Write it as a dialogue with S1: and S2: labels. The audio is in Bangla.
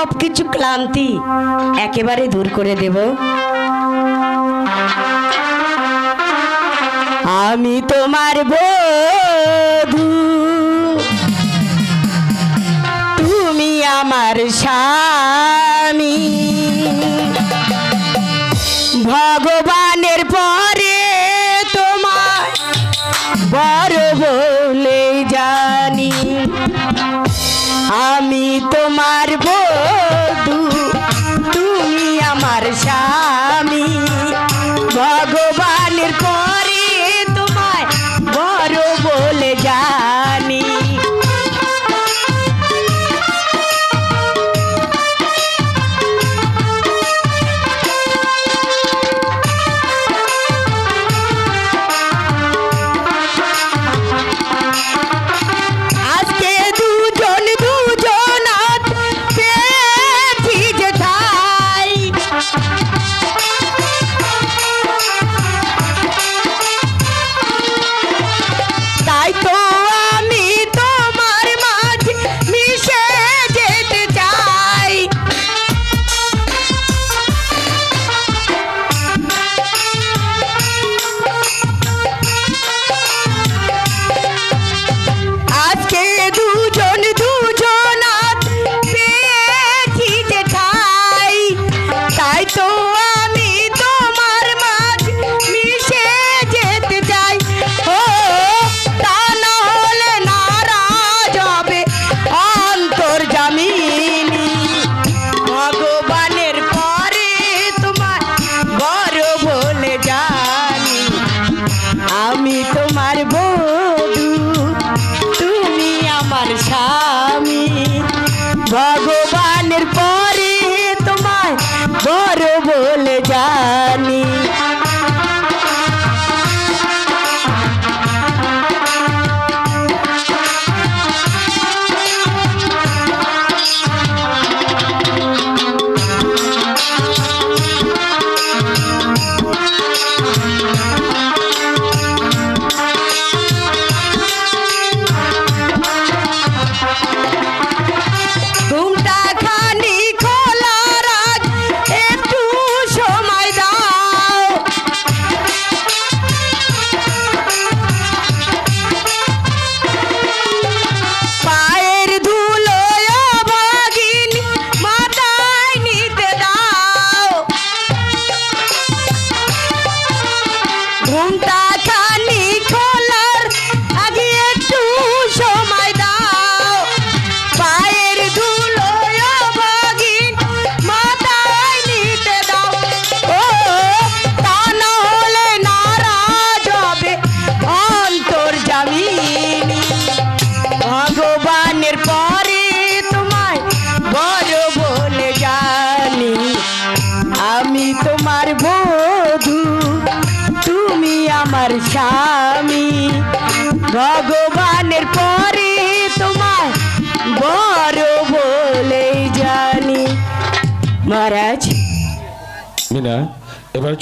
S1: সব কিছু ক্লান্তি একেবারে দূর করে দেব। আমি তোমার বধূ, তুমি আমার স্বামী, ভগবানের পরে তোমার বড় বলে জানি। আমি তোমার বধূ, তুমি আমার স্বামী, ভগবানের পরে তোমায় বড় বলে জানি। আমি তোমার বধূ, তুমি আমার স্বামী, ভগবানের পরে তোমায় বড় বলে জানি। ভগবানের পরে তোমায় বড় বলে জানি। আমি তোমার বধূ, তুমি আমার স্বামী, ভগবানের পরে তোমায় বড় বলে জানি। মহারাজ
S2: মিনা, এবার